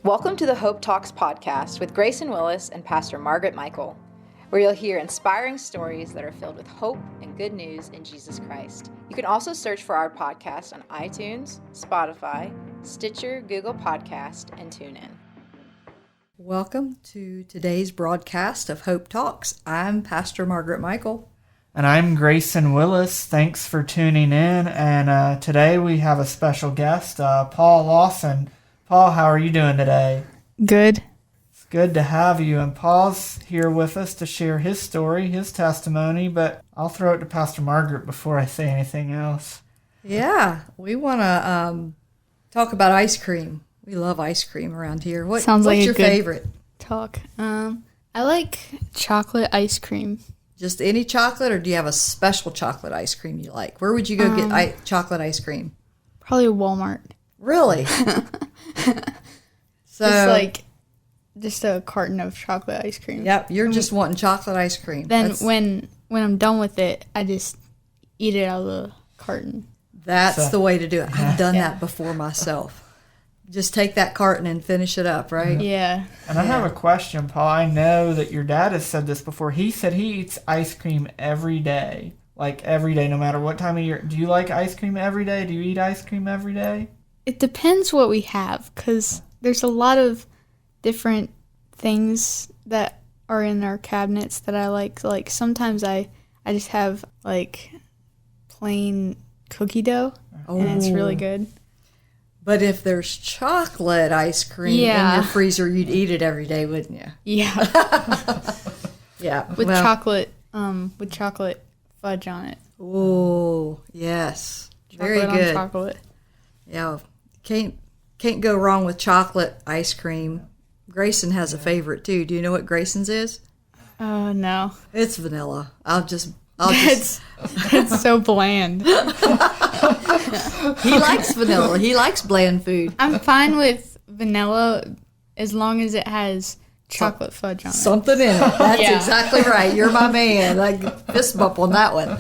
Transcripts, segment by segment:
Welcome to the Hope Talks podcast with Grayson Willis and Pastor Margaret Michael, where you'll hear inspiring stories that are filled with hope and good news in Jesus Christ. You can also search for our podcast on iTunes, Spotify, Stitcher, Google Podcast, and TuneIn. Welcome to today's broadcast of Hope Talks. I'm Pastor Margaret Michael. And I'm Grayson Willis. Thanks for tuning in. And today we have a special guest, Paul Lawson. Paul, how are you doing today? Good. It's good to have you. And Paul's here with us to share his story, his testimony, but I'll throw it to Pastor Margaret before I say anything else. Yeah, we want to talk about ice cream. We love ice cream around here. What's your favorite? Talk. I like chocolate ice cream. Just any chocolate, or do you have a special chocolate ice cream you like? Where would you go get chocolate ice cream? Probably Walmart. Really? So just a carton of chocolate ice cream. Yep, you're just wanting chocolate ice cream. Then when I'm done with it, I just eat it out of the carton. That's the way to do it. I've done that before myself. Just take that carton and finish it up, right? Yeah. And I have a question, Paul. I know that your dad has said this before. He said he eats ice cream every day. Like every day, no matter what time of year. Do you like ice cream every day? Do you eat ice cream every day? It depends what we have, because there's a lot of different things that are in our cabinets that I like. Like sometimes I just have like plain cookie dough, and it's really good. But if there's chocolate ice cream in your freezer, you'd eat it every day, wouldn't you? Yeah. Yeah. With chocolate fudge on it. Oh, yes. Very Chocolate good. on chocolate. Yeah. Can't go wrong with chocolate ice cream. Grayson has a favorite too. Do you know what Grayson's is? No. It's vanilla. It's so bland. He likes vanilla. He likes bland food. I'm fine with vanilla as long as it has chocolate fudge on it. Something in it. That's exactly right. You're my man. Like fist bump on that one.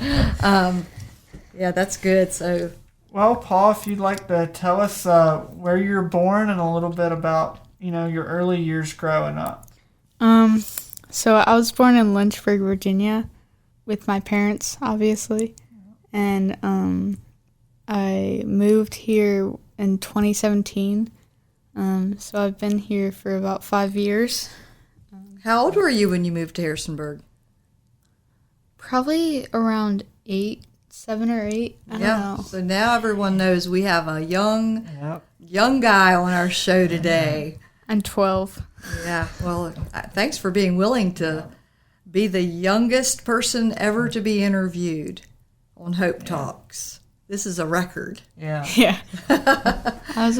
Yeah, that's good. So, well, Paul, if you'd like to tell us where you were born and a little bit about, your early years growing up. So I was born in Lynchburg, Virginia, with my parents, obviously, and I moved here in 2017. So I've been here for about 5 years. How old were you when you moved to Harrisonburg? Probably around 7 or 8. I don't know. So now everyone knows we have a young guy on our show today. I'm 12. Yeah. Well, thanks for being willing to be the youngest person ever to be interviewed on Hope Talks. This is a record. Yeah. Yeah. I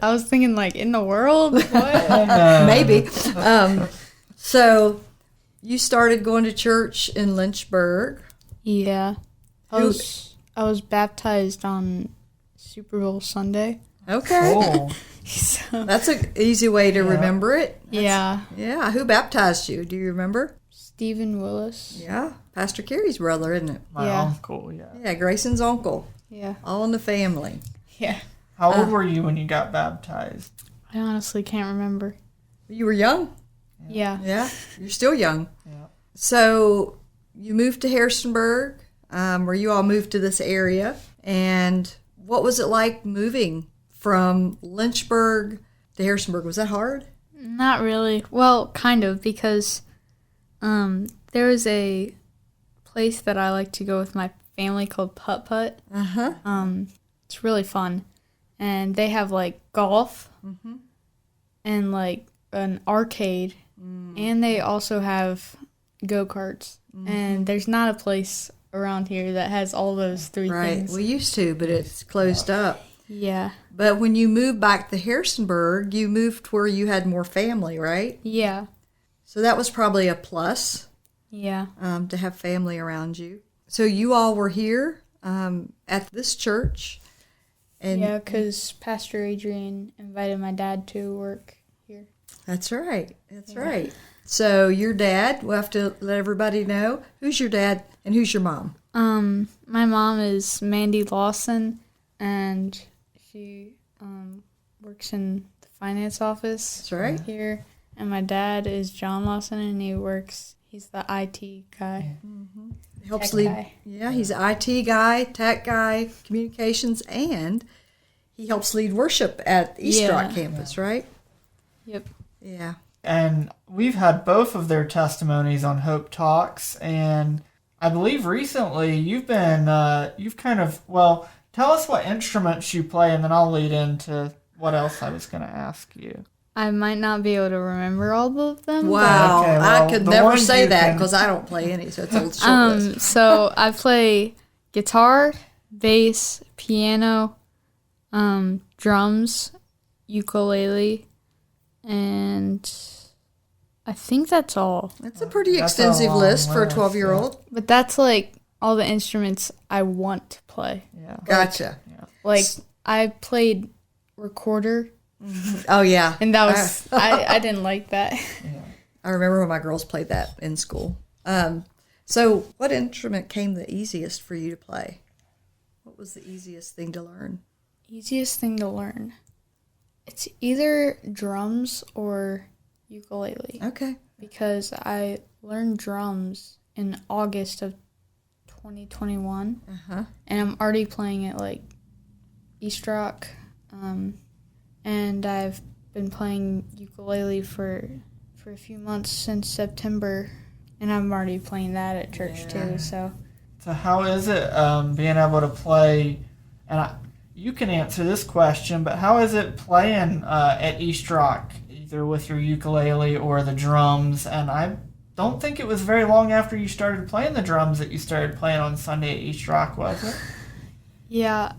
was thinking, like, in the world? What? Maybe. So you started going to church in Lynchburg. Yeah. I was baptized on Super Bowl Sunday. Okay. Cool. So, That's an easy way to remember it. yeah. Yeah. Who baptized you? Do you remember? Stephen Willis. Yeah. Pastor Carey's brother, isn't it? My uncle, Yeah, Grayson's uncle. Yeah. All in the family. Yeah. How old were you when you got baptized? I honestly can't remember. You were young. Yeah. Yeah. You're still young. Yeah. So you moved to Harrisonburg, or you all moved to this area. And what was it like moving from Lynchburg to Harrisonburg? Was that hard? Not really. Well, kind of, because there is a place that I like to go with my family called Putt Putt. Uh-huh. It's really fun. And they have, like, golf and, like, an arcade. And they also have go-karts. And there's not a place around here that has all those three things. We used to, but it's closed up. Yeah. But when you moved back to Harrisonburg, you moved where you had more family, right? Yeah. So that was probably a plus. Yeah. To have family around you. So you all were here at this church. And Yeah, because Pastor Adrian invited my dad to work here. That's right. That's right. So your dad, we'll have to let everybody know. Who's your dad and who's your mom? My mom is Mandy Lawson, and she works in the finance office That's right. here. And my dad is John Lawson, and he's the IT guy. Helps Tech lead. guy. Yeah, he's an IT guy, tech guy, communications, and he helps lead worship at East Yeah. Rock campus, right? Yep. Yeah. And we've had both of their testimonies on Hope Talks, and I believe recently you've been, tell us what instruments you play, and then I'll lead into what else I was going to ask you. I might not be able to remember all of them. Wow. Okay, well, I could the never ones say you that can- because I don't play any, so it's a short list. So I play guitar, bass, piano, drums, ukulele, and I think that's all. That's a pretty That's a extensive long list for a list, 12-year-old. But that's like all the instruments I want to play. Yeah. Gotcha. Like I played recorder, Oh, yeah. and that was I didn't like that. I remember when my girls played that in school. So what instrument came the easiest for you to play? What was the easiest thing to learn? Easiest thing to learn. It's either drums or ukulele. Okay. Because I learned drums in August of 2021, Uh-huh. and I'm already playing at like East Rock, and I've been playing ukulele for a few months since September, and I'm already playing that at church too. So So how is it being able to play, and you can answer this question, but how is it playing at East Rock, either with your ukulele or the drums? And I don't think it was very long after you started playing the drums that you started playing on Sunday at East Rock, was it? yeah,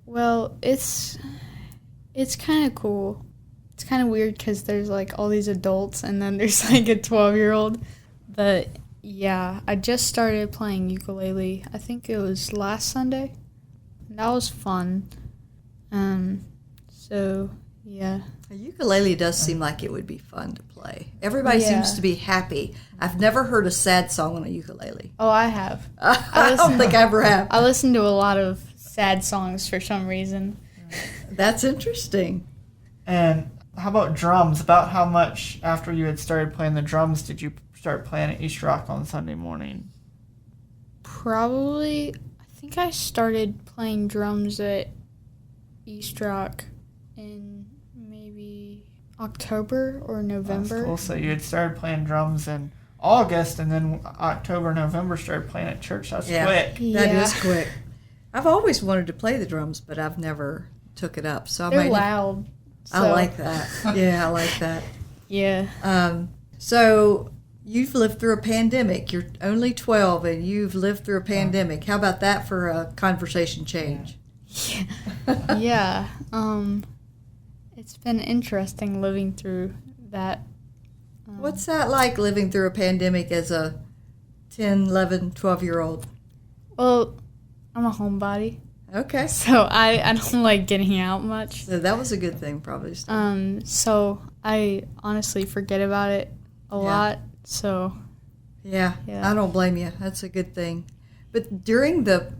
well, it's kind of cool. It's kind of weird because there's like all these adults and then there's like a 12-year-old. But yeah, I just started playing ukulele. I think it was last Sunday. That was fun. So yeah. A ukulele does seem like it would be fun to play. Everybody Yeah. seems to be happy. I've never heard a sad song on a ukulele. Oh, I have. I don't think I ever have. I listen to a lot of sad songs for some reason. That's interesting. And how about drums? About how much after you had started playing the drums did you start playing at East Rock on Sunday morning? Probably, I think I started playing drums at East Rock in maybe October or November. That's cool. So you had started playing drums in August, and then October, November started playing at church. That's Yeah. quick. That Yeah. is quick. I've always wanted to play the drums, but I've never took it up. So I They're might loud. I so- like that. Yeah, I like that. Yeah. So you've lived through a pandemic. You're only 12 and you've lived through a pandemic. How about that for a conversation change? Yeah. It's been interesting living through that. What's that like living through a pandemic as a 10, 11, 12-year-old? Well, I'm a homebody, Okay. so I don't like getting out much. So that was a good thing, probably. So I honestly forget about it a lot. So Yeah, Yeah. I don't blame you. That's a good thing. But during the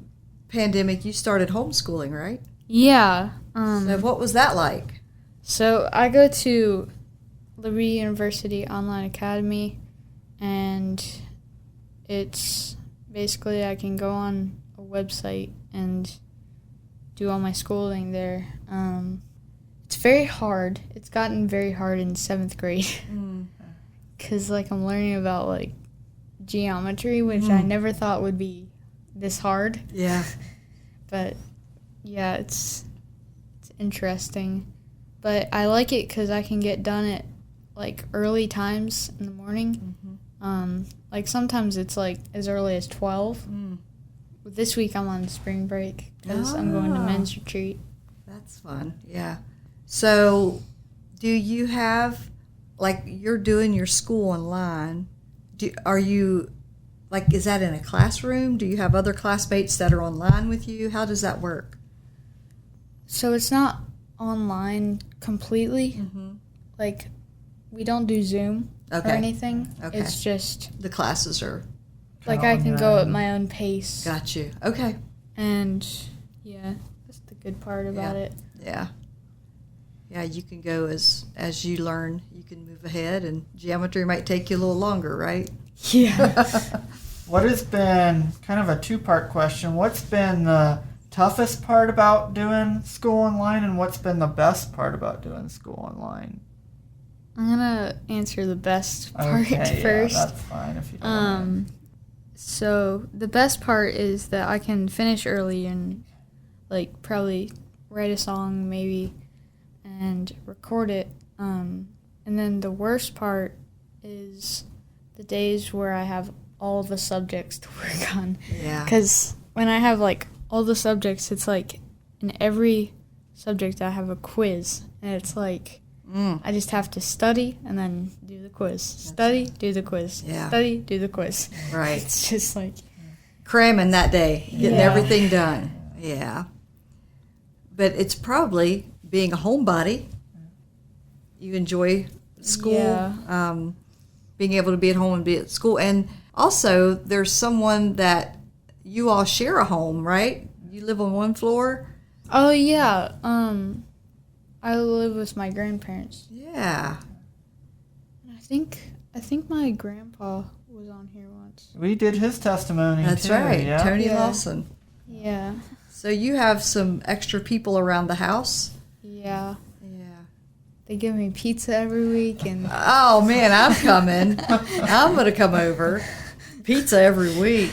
pandemic, you started homeschooling, right? yeah. So what was that like? So I go to Liberty University Online Academy, and it's basically I can go on a website and do all my schooling there. It's very hard. It's gotten very hard in 7th grade because like I'm learning about like geometry, which I never thought would be this hard. Yeah. But yeah, it's interesting. But I like it because I can get done at like early times in the morning. Like sometimes it's like as early as 12. This week I'm on spring break because I'm going to men's retreat. That's fun. Yeah. So do you have, like, you're doing your school online. Are you, like, is that in a classroom? Do you have other classmates that are online with you? How does that work? So it's not online completely. Like we don't do Zoom or Okay. anything. Okay. It's just The classes are, like Kinda I on can your go at own. my own pace. got you. Okay. And yeah, that's the good part about Yeah. it. Yeah. Yeah, you can go as you learn, you can move ahead, and geometry might take you a little longer, right? Yeah. What has been, kind of a two-part question, what's been the toughest part about doing school online, and what's been the best part about doing school online? I'm going to answer the best part first. Yeah, that's fine if you don't mind. So the best part is that I can finish early and like probably write a song maybe and record it. And then the worst part is the days where I have all the subjects to work on. Yeah. Because when I have like all the subjects, it's like in every subject I have a quiz, and it's like I just have to study and then do the quiz. Study, do the quiz. Yeah. Study, do the quiz. Right. It's just like Cramming that day, getting Yeah. everything done. Yeah. But it's probably being a homebody. You enjoy school, Yeah. being able to be at home and be at school. And also, there's someone that you all share a home, right? You live on one floor? oh yeah. I live with my grandparents. Yeah. I think my grandpa was on here once. We did his testimony That's too, right. yeah? Tony Yeah. Lawson. Yeah. So you have some extra people around the house? Yeah. Yeah. They give me pizza every week and Oh, man, I'm coming. I'm going to come over. Pizza every week.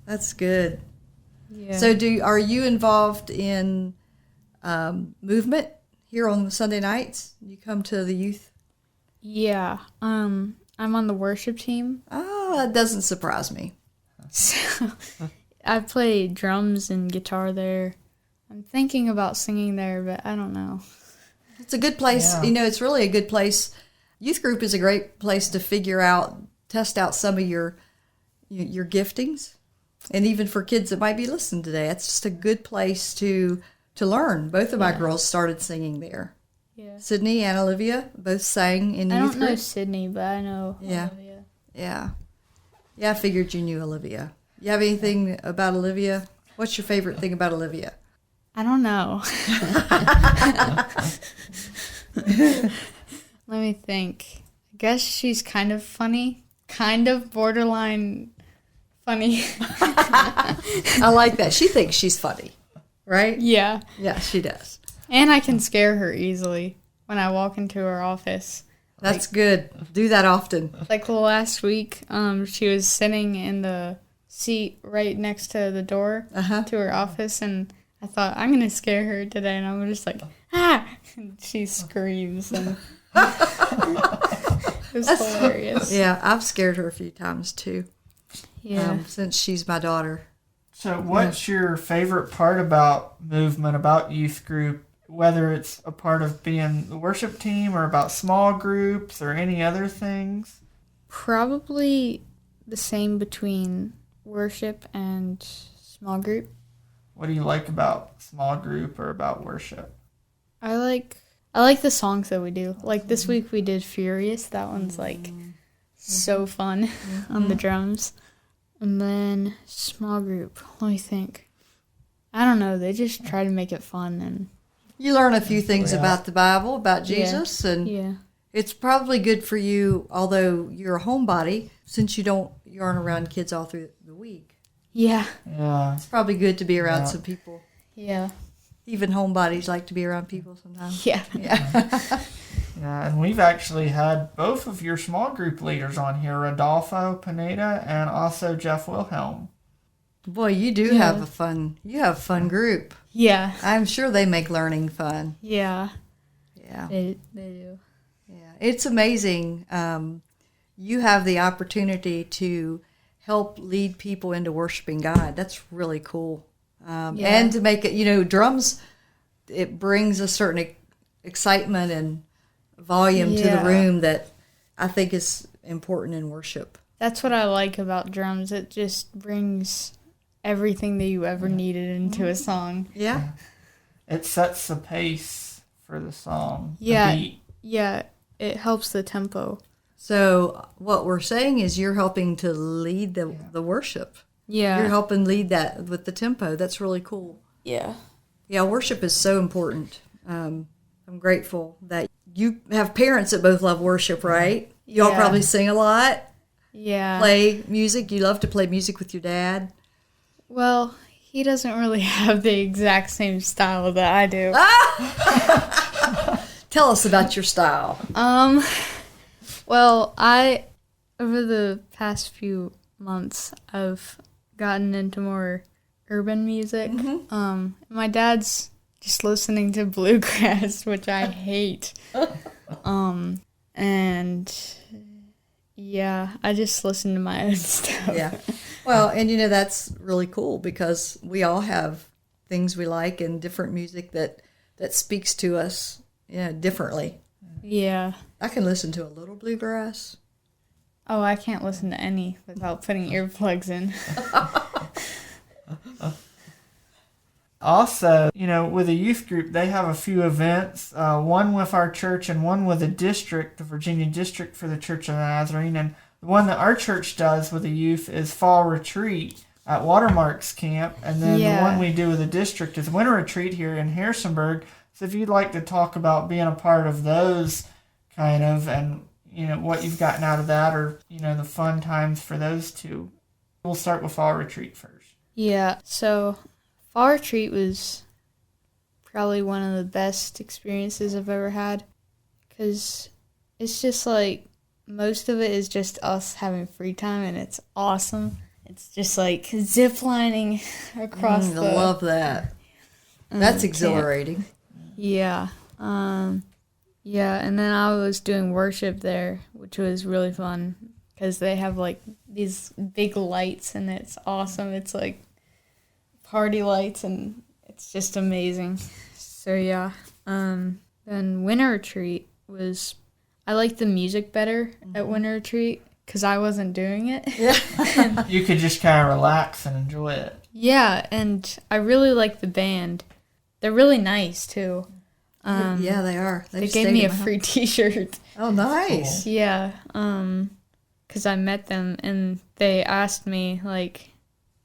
That's good. yeah. So are you involved in movement here on Sunday nights? You come to the youth? yeah. I'm on the worship team. Oh, that doesn't surprise me. So I play drums and guitar there. I'm thinking about singing there, but I don't know. It's a good place. Yeah. You know, it's really a good place. Youth group is a great place to test out some of your giftings. And even for kids that might be listening today, it's just a good place to learn. Both of my girls started singing there. Yeah. Sydney and Olivia both sang in I youth don't know group. Sydney, but I know Yeah. Olivia. Yeah. Yeah, I figured you knew Olivia. You have anything about Olivia? What's your favorite thing about Olivia? I don't know. Let me think. I guess she's kind of funny. Kind of borderline funny. I like that. She thinks she's funny, right? Yeah. Yeah, she does. And I can scare her easily when I walk into her office. That's good. Do that often. Like last week, she was sitting in the seat right next to the door to her office, and I thought, I'm going to scare her today, and I'm just like, ah! And she screams, and it was hilarious. Yeah, I've scared her a few times too, Yeah. since she's my daughter. So what's your favorite part about movement, about youth group, whether it's a part of being the worship team or about small groups or any other things? Probably the same between worship and small group. What do you like about small group or about worship? I like the songs that we do. Like this week we did Furious. That one's like so fun on the drums. And then small group. Let me think. I don't know. They just try to make it fun, and You learn a few things Yeah. about the Bible, about Jesus, and yeah. it's probably good for you, although you're a homebody, since you aren't around kids all through the week. Yeah. Yeah. It's probably good to be around Yeah. some people. Yeah. Even homebodies like to be around people sometimes. Yeah. Yeah. Yeah, and we've actually had both of your small group leaders on here, Rodolfo Pineda and also Jeff Wilhelm. Boy, you do have a fun group. Yeah. I'm sure they make learning fun. Yeah. Yeah. They do. Yeah. It's amazing. You have the opportunity to help lead people into worshiping God. That's really cool. Yeah. And to make it, drums, it brings a certain excitement and volume to the Yeah. room that I think is important in worship. That's what I like about drums. It just brings everything that you ever needed into a song. Yeah. It sets the pace for the song. the Yeah. beat. Yeah. It helps the tempo. So what we're saying is you're helping to lead the worship. Yeah. You're helping lead that with the tempo. That's really cool. Yeah. Yeah, worship is so important. I'm grateful that you have parents that both love worship, right? Y'all Yeah. probably sing a lot, Yeah. play music. You love to play music with your dad. Well, he doesn't really have the exact same style that I do. Tell us about your style. Well, over the past few months, I've gotten into more urban music. My dad's just listening to bluegrass, which I hate. And yeah, I just listen to my own stuff. Yeah. Well, and that's really cool because we all have things we like and different music that speaks to us, differently. Yeah. I can listen to a little bluegrass. Oh, I can't listen to any without putting earplugs in. Also, with a youth group, they have a few events, one with our church and one with a district, the Virginia district for the Church of the Nazarene. And the one that our church does with the youth is fall retreat at Watermarks Camp. And then the one we do with the district is winter retreat here in Harrisonburg. So if you'd like to talk about being a part of those kind of, and, what you've gotten out of that, or, the fun times for those two, we'll start with fall retreat first. Yeah, so fall retreat was probably one of the best experiences I've ever had, because it's just like most of it is just us having free time, and it's awesome. It's just like ziplining across I love that. That's exhilarating. Yeah. Yeah, and then I was doing worship there, which was really fun because they have like these big lights, and it's awesome. It's like party lights, and it's just amazing. So yeah. Then winter retreat I liked the music better at winter retreat because I wasn't doing it. Yeah. You could just kind of relax and enjoy it. Yeah, and I really like the band. They're really nice too. Yeah, they are. They gave me a free T-shirt. Oh, nice. Cool. Yeah, because I met them and they asked me like,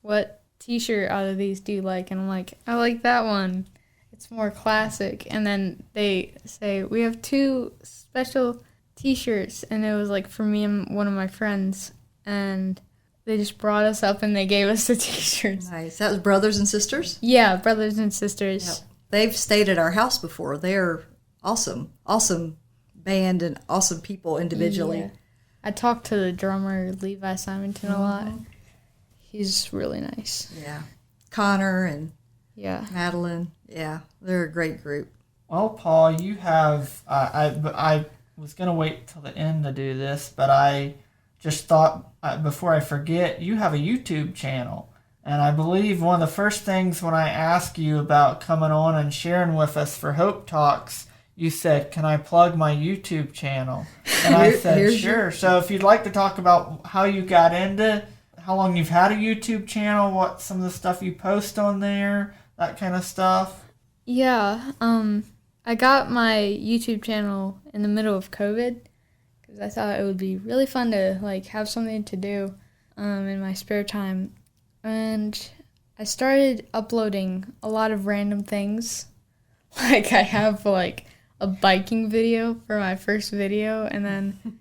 "What T-shirt out of these do you like?" And I'm like, "I like that one. It's more classic." And then they say, "We have 2 special T-shirts," and it was like for me and one of my friends, and they just brought us up and they gave us the T-shirts. Nice. That was brothers and sisters? Yeah, brothers and sisters. Yep. They've stayed at our house before. They're awesome. Awesome band and awesome people individually. Yeah. I talked to the drummer, Levi Simonton, a lot. He's really nice. Yeah. Connor and Yeah. Madeline. Yeah. They're a great group. Well, Paul, you have, I was going to wait till the end to do this, but I just thought, before I forget, you have a YouTube channel. And I believe one of the first things when I asked you about coming on and sharing with us for Hope Talks, you said, "Can I plug my YouTube channel?" And I said, "Sure." So if you'd like to talk about how you got into, how long you've had a YouTube channel, what some of the stuff you post on there, that kind of stuff. Yeah. I got my YouTube channel in the middle of COVID because I thought it would be really fun to like have something to do in my spare time. And I started uploading a lot of random things. Like I have like a biking video for my first video, and then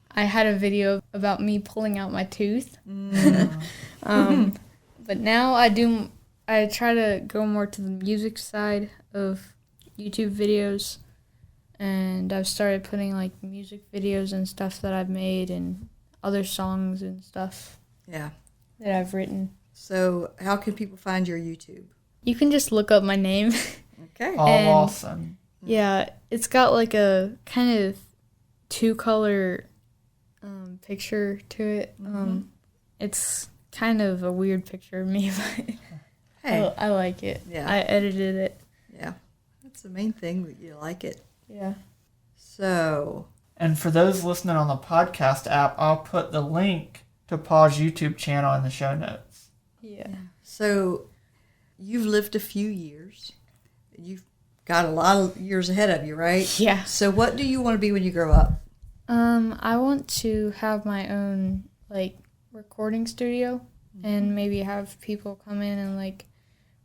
I had a video about me pulling out my tooth. But now I try to go more to the music side of YouTube videos, and I've started putting like music videos and stuff that I've made and other songs and stuff Yeah. that I've written. So how can people find your YouTube? You can just look up my name. Okay. Paul And- Lawson. Yeah, it's got like a kind of 2-color picture to it. It's kind of a weird picture of me, but Hey. I like it. Yeah. I edited it. Yeah. That's the main thing, that you like it. Yeah. So, And for those listening on the podcast app, I'll put the link to Paul's YouTube channel in the show notes. Yeah. so you've lived a few years. You've got a lot of years ahead of you, right? Yeah. So what do you want to be when you grow up? I want to have my own like recording studio and maybe have people come in and like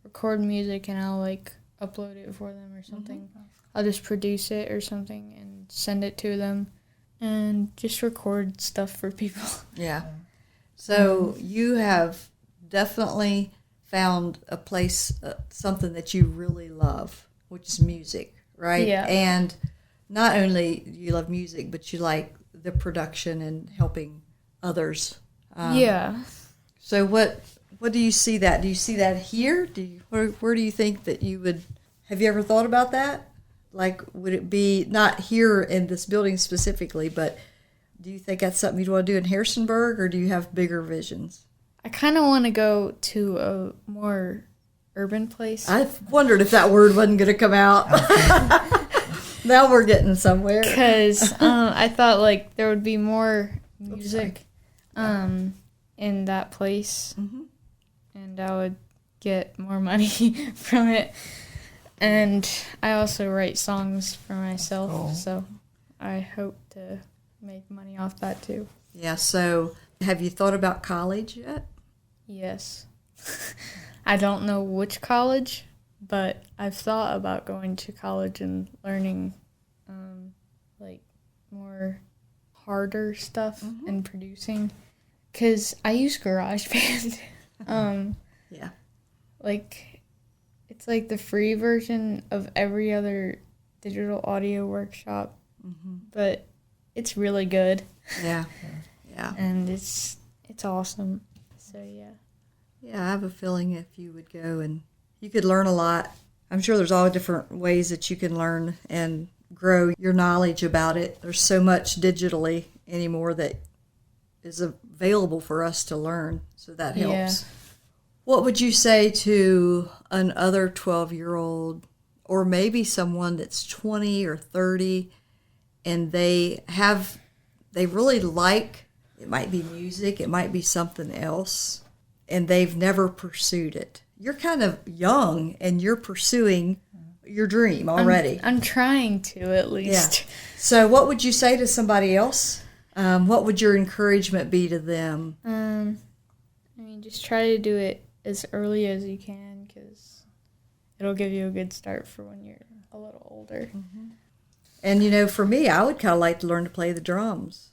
record music, and I'll like upload it for them or something. I'll just produce it or something and send it to them and just record stuff for people. Yeah. So you have definitely found a place, something that you really love, which is music, right? Yeah. And not only do you love music, but you like the production and helping others. Yeah. So what do you see that? Do you see that here? Where do you think that you would? Have you ever thought about that? Like, would it be not here in this building specifically, but do you think that's something you'd want to do in Harrisonburg, or do you have bigger visions? I kind of want to go to a more urban place. I wondered if that word wasn't going to come out. Now we're getting somewhere. Because I thought, like, there would be more music in that place. Mm-hmm. And I would get more money from it. And I also write songs for myself, Cool. so I hope to make money off that too. Yeah, so have you thought about college yet? Yes. I don't know which college, but I've thought about going to college and learning like more harder stuff and producing. Because I use GarageBand. Yeah. Like, it's like the free version of every other digital audio workshop, but it's really good. Yeah. Yeah. And it's awesome. So, yeah. Yeah, I have a feeling if you would go and you could learn a lot. I'm sure there's all different ways that you can learn and grow your knowledge about it. There's so much digitally anymore that is available for us to learn, so that helps. Yeah. What would you say to another 12-year-old, or maybe someone that's 20 or 30, and they really like, it might be music, it might be something else, and they've never pursued it? You're kind of young, and you're pursuing your dream already. I'm trying to, at least. Yeah. So what would you say to somebody else? What would your encouragement be to them? I mean, just try to do it as early as you can, because it'll give you a good start for when you're a little older. And, for me, I would kind of like to learn to play the drums.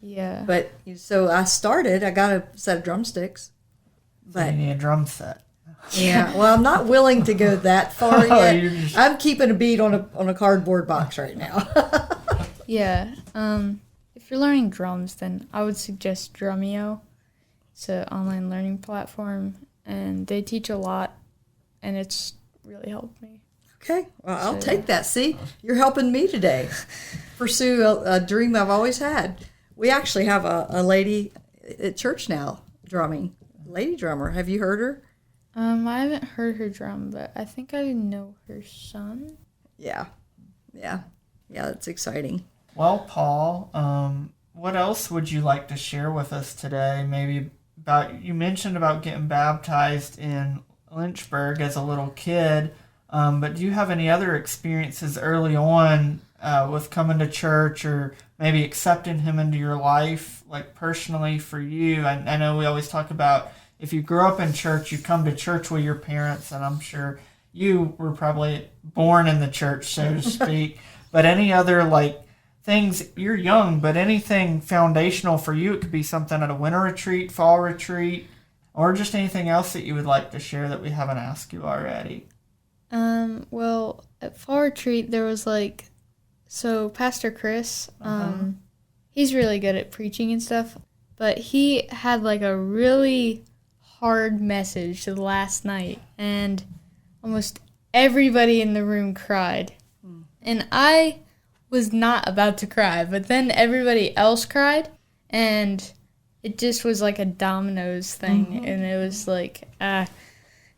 Yeah. But so I got a set of drumsticks. So you need a drum set. Yeah, well, I'm not willing to go that far yet. You're just- I'm keeping a beat on a cardboard box right now. Yeah. If you're learning drums, then I would suggest Drumeo. It's an online learning platform, and they teach a lot, and it's really helped me. Okay, well, I'll So, take that. See, you're helping me today pursue a dream I've always had. We actually have a lady at church now drumming, lady drummer. Have you heard her? I haven't heard her drum, but I think I know her son. Yeah, that's exciting. Well, Paul, what else would you like to share with us today? Maybe you mentioned about getting baptized in Lynchburg as a little kid, but do you have any other experiences early on with coming to church, or maybe accepting him into your life, like personally for you? I know we always talk about if you grew up in church, you come to church with your parents, and I'm sure you were probably born in the church, so to speak. But any other things, you're young, but anything foundational for you, it could be something at a winter retreat, fall retreat, or just anything else that you would like to share that we haven't asked you already. Well, at fall retreat, there was so Pastor Chris, he's really good at preaching and stuff, but he had a really hard message the last night, and almost everybody in the room cried. And I was not about to cry, but then everybody else cried, and it just was like a dominoes thing, and it was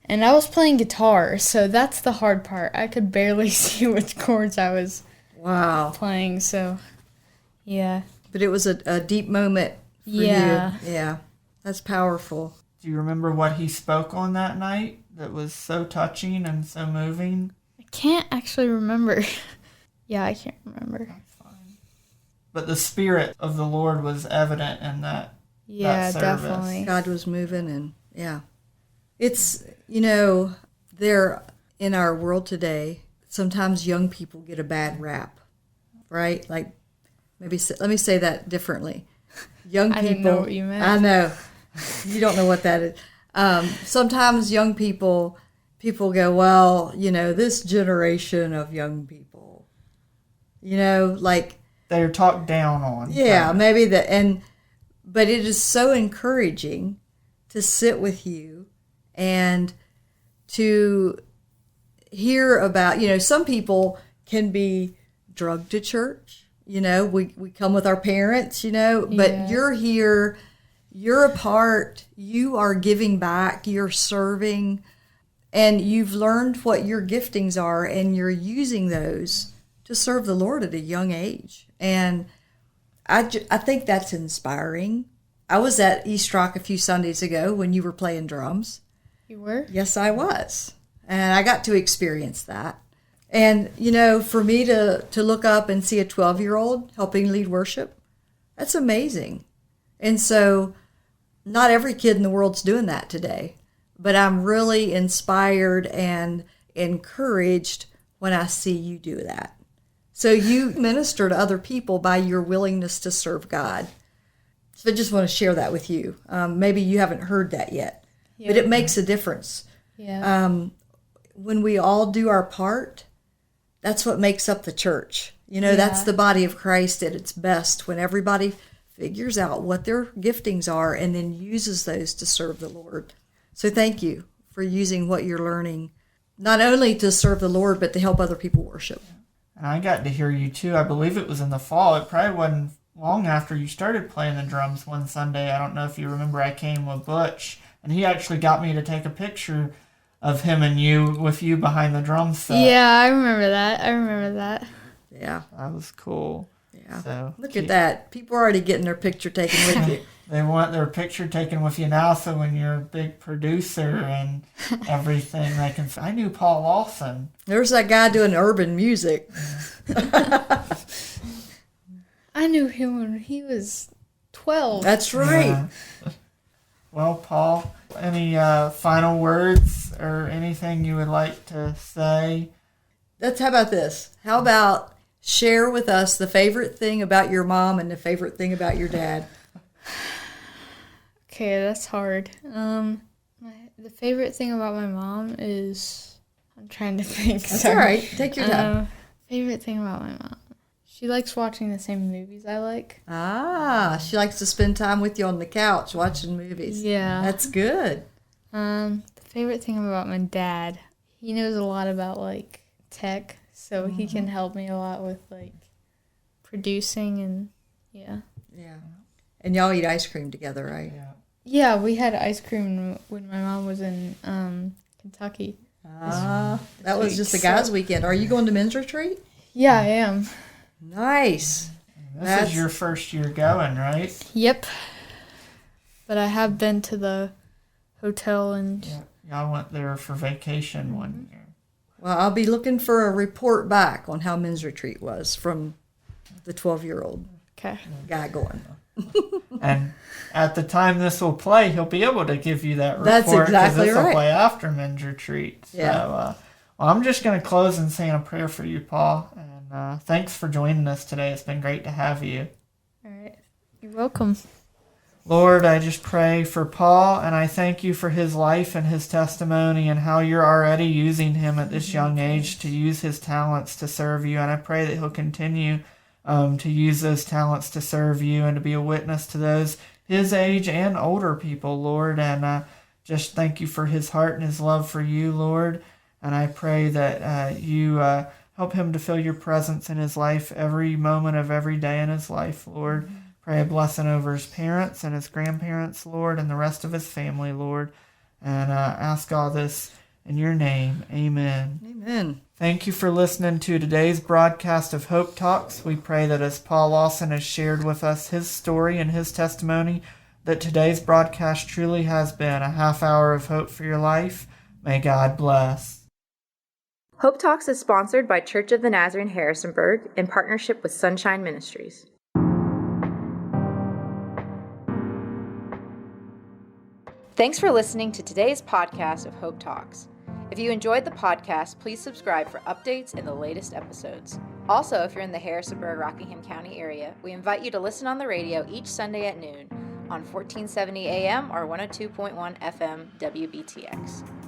and I was playing guitar, so that's the hard part. I could barely see which chords I was playing, so yeah. But it was a deep moment for you. Yeah, that's powerful. Do you remember what he spoke on that night that was so touching and so moving? I can't actually remember. Yeah, I can't remember. That's fine. But the Spirit of the Lord was evident in that. Yeah, that service. definitely. God was moving, and yeah. It's, there in our world today, sometimes young people get a bad rap, right? Like, let me say that differently. Young people. I didn't know what you meant. I know. You don't know what that is. Sometimes young people go, well, this generation of young people, like. They're talked down on. Yeah, maybe but it is so encouraging to sit with you and to hear about, some people can be drugged to church. We come with our parents, but you're here, you're a part, you are giving back, you're serving, and you've learned what your giftings are, and you're using those to serve the Lord at a young age. And I think that's inspiring. I was at East Rock a few Sundays ago when you were playing drums. You were? Yes, I was. And I got to experience that. And, for me to look up and see a 12-year-old helping lead worship, that's amazing. And so not every kid in the world's doing that today. But I'm really inspired and encouraged when I see you do that. So you minister to other people by your willingness to serve God. So I just want to share that with you. Maybe you haven't heard that yet, but it makes a difference. Yeah. When we all do our part, that's what makes up the church. That's the body of Christ at its best, when everybody figures out what their giftings are and then uses those to serve the Lord. So thank you for using what you're learning, not only to serve the Lord, but to help other people worship. And I got to hear you too. I believe it was in the fall. It probably wasn't long after you started playing the drums one Sunday. I don't know if you remember, I came with Butch, and he actually got me to take a picture of him and you with you behind the drum set. Yeah, I remember that. Yeah. That was cool. Yeah. So look at that. People are already getting their picture taken with you. They want their picture taken with you now, so when you're a big producer and everything, they can. I knew Paul Lawson. There's that guy doing urban music. I knew him when he was 12. That's right. Yeah. Well, Paul, any final words or anything you would like to say? How about this? How about share with us the favorite thing about your mom and the favorite thing about your dad? Okay, that's hard. The favorite thing about my mom is, I'm trying to think. That's all right. Take your time. Favorite thing about my mom. She likes watching the same movies I like. She likes to spend time with you on the couch watching movies. Yeah. That's good. The favorite thing about my dad, he knows a lot about, tech, so he can help me a lot with, producing and, yeah. Yeah. And y'all eat ice cream together, right? Yeah. Yeah, we had ice cream when my mom was in Kentucky. That was just a guys' weekend. Are you going to men's retreat? Yeah, I am. Nice. This is your first year going, right? Yep. But I have been to the hotel and... Yeah. Y'all went there for vacation one year. Well, I'll be looking for a report back on how men's retreat was from the 12-year-old guy going. And at the time this will play, he'll be able to give you that report. That's exactly this will right. play after men's retreat. Yeah. So, well, I'm just going to close and saying a prayer for you, Paul. And thanks for joining us today. It's been great to have you. All right. You're welcome. Lord, I just pray for Paul, and I thank you for his life and his testimony and how you're already using him at this young age to use his talents to serve you. And I pray that he'll continue to use those talents to serve you and to be a witness to those his age and older people, Lord. And just thank you for his heart and his love for you, Lord. And I pray that you help him to feel your presence in his life every moment of every day in his life, Lord. Pray a blessing over his parents and his grandparents, Lord, and the rest of his family, Lord. And ask all this in your name. Amen. Amen. Thank you for listening to today's broadcast of Hope Talks. We pray that as Paul Lawson has shared with us his story and his testimony, that today's broadcast truly has been a half hour of hope for your life. May God bless. Hope Talks is sponsored by Church of the Nazarene Harrisonburg in partnership with Sunshine Ministries. Thanks for listening to today's podcast of Hope Talks. If you enjoyed the podcast, please subscribe for updates and the latest episodes. Also, if you're in the Harrisonburg, Rockingham County area, we invite you to listen on the radio each Sunday at noon on 1470 AM or 102.1 FM WBTX.